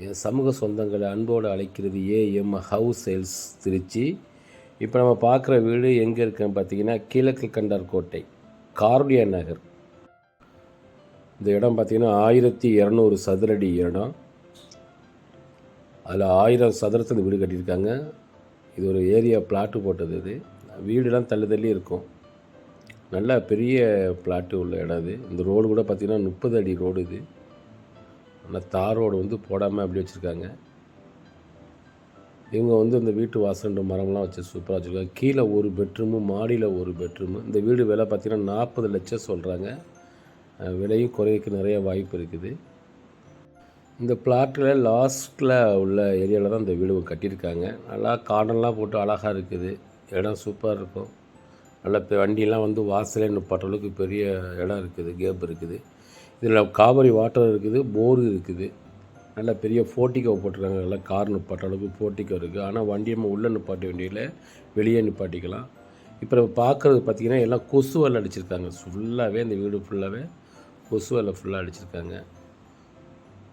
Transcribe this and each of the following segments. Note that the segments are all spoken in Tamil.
என் சமூக சொந்தங்களை அன்போடு அழைக்கிறது ஏஎம் ஹவுஸ் சேல்ஸ் திருச்சி. இப்போ நம்ம பார்க்குற வீடு எங்கே இருக்குன்னு பார்த்தீங்கன்னா, கிழக்கு கண்டார் கோட்டை, கார்டியா நகர். இந்த இடம் பார்த்திங்கன்னா 1200 சதுரடி இடம். அதில் 1000 சதுரத்தில் வீடு கட்டியிருக்காங்க. இது ஒரு ஏரியா பிளாட்டு போட்டது. இது வீடுலாம் தள்ளி இருக்கும். நல்ல பெரிய பிளாட்டு உள்ள இடம் இது. இந்த ரோடு கூட பார்த்திங்கன்னா 30 அடி ரோடு. இது ஆனால் தார் ரோடு வந்து போடாமல் அப்படி வச்சுருக்காங்க. இவங்க வந்து இந்த வீட்டு வாசல் மரம்லாம் வச்சு சூப்பராக வச்சுருக்காங்க. கீழே ஒரு பெட்ரூமு, மாடியில் ஒரு பெட்ரூமு. இந்த வீடு விலை பார்த்திங்கன்னா 40 லட்சம் சொல்கிறாங்க. விலையும் குறைக்கு நிறைய வாய்ப்பு இருக்குது. இந்த பிளாட்டில் லாஸ்ட்டில் உள்ள ஏரியாவில் தான் இந்த வீடு கட்டியிருக்காங்க. நல்லா கார்டன்லாம் போட்டு அழகாக இருக்குது. இடம் சூப்பராக இருக்கும். நல்லா வண்டியெல்லாம் வந்து வாசலே நிப்பாட்ட அளவுக்கு பெரிய இடம் இருக்குது, கேப் இருக்குது. இதில் காவிரி வாட்டர் இருக்குது, போரு இருக்குது. நல்ல பெரிய போர்ட்டிகோ போட்டிருக்காங்க. நல்லா கார் நிப்பாட்ட அளவுக்கு போர்ட்டிகோ இருக்குது. ஆனால் வண்டியை உள்ளே நிப்பாட்ட வேண்டியில் வெளியே நிப்பாட்டிக்கலாம். இப்போ நம்ம பார்க்குறது பார்த்திங்கன்னா எல்லாம் கொசு வலை அடிச்சிருக்காங்க. ஃபுல்லாகவே இந்த வீடு ஃபுல்லாகவே கொசு வலை ஃபுல்லாக அடிச்சிருக்காங்க.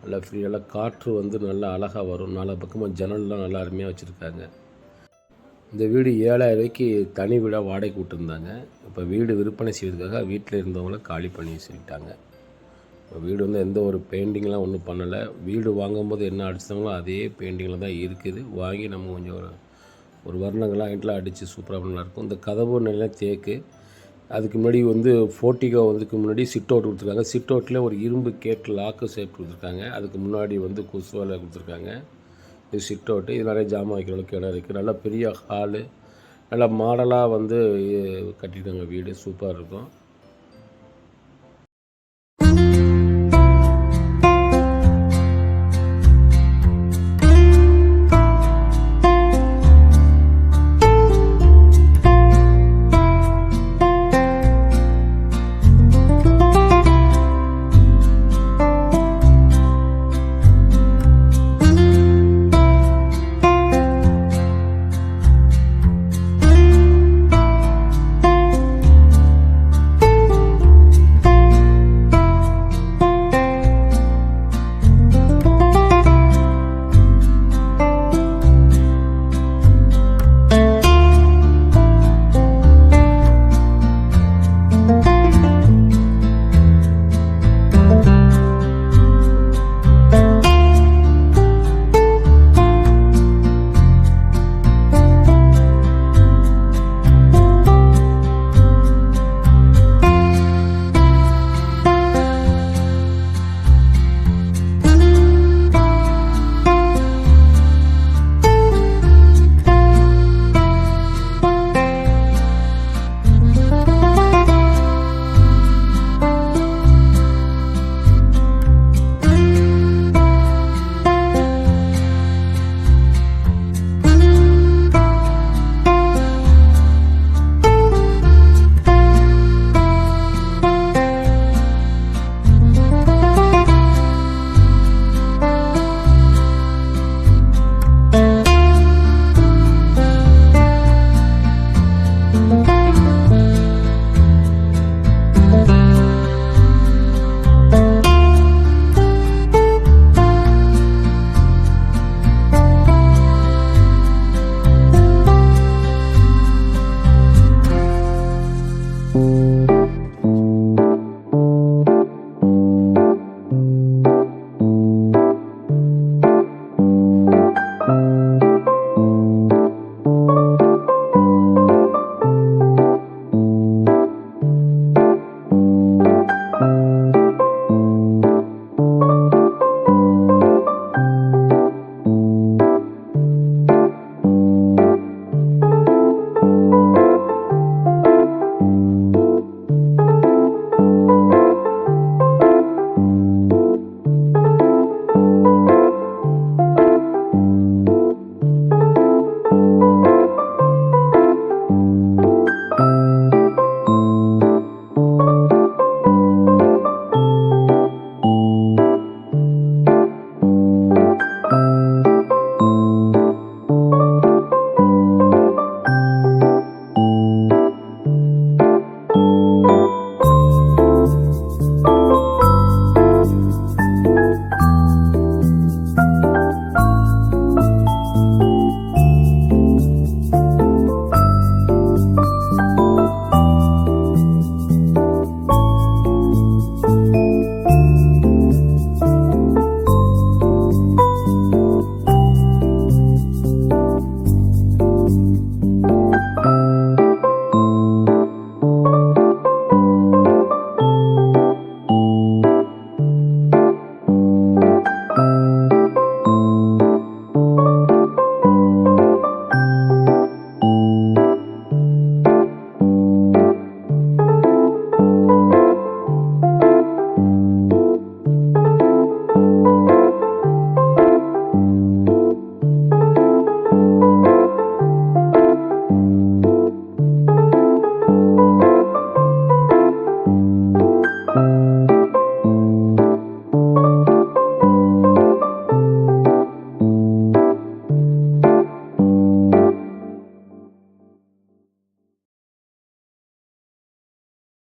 நல்லா நல்லா காற்று வந்து நல்லா அழகாக வரும். நாலா பக்கமாக ஜன்னல்லாம் நல்லா அருமையாக வச்சுருக்காங்க. இந்த வீடு 7000 ரூபாய்க்கு தனி வீடாக வாடகைக்கு விட்டுருந்தாங்க. இப்போ வீடு விற்பனை செய்வதற்காக வீட்டில் இருந்தவங்கள காலி பண்ணி சொல்லிட்டாங்க. இப்போ வீடு வந்து எந்த ஒரு பெயிண்டிங்லாம் ஒன்றும் பண்ணலை. வீடு வாங்கும்போது என்ன அடித்தாங்களோ அதே பெயிண்டிங்கில் தான் இருக்குது. வாங்கி நம்ம கொஞ்சம் ஒரு வர்ணங்கள்லாம் எல்லாம் அடித்து சூப்பராக நல்லாயிருக்கும். இந்த கதவு நல்லா தேக்கு. அதுக்கு முன்னாடி வந்து போர்ட்டிகோ வந்ததுக்கு முன்னாடி சிட் அவுட் கொடுத்துருக்காங்க. சிட் அவுட்டில் ஒரு இரும்பு கேட் லாக்கு ஷேப் கொடுத்துருக்காங்க. அதுக்கு முன்னாடி வந்து கொசுவாலை கொடுத்துருக்காங்க. இது சிட் அவுட்டு. இது நிறைய ஜாமான் வைக்கிற அளவுக்கு இடம் இருக்குது. நல்லா பெரிய ஹாலு, நல்லா மாடலாக வந்து கட்டியிருக்காங்க. வீடு சூப்பராக இருக்கும்.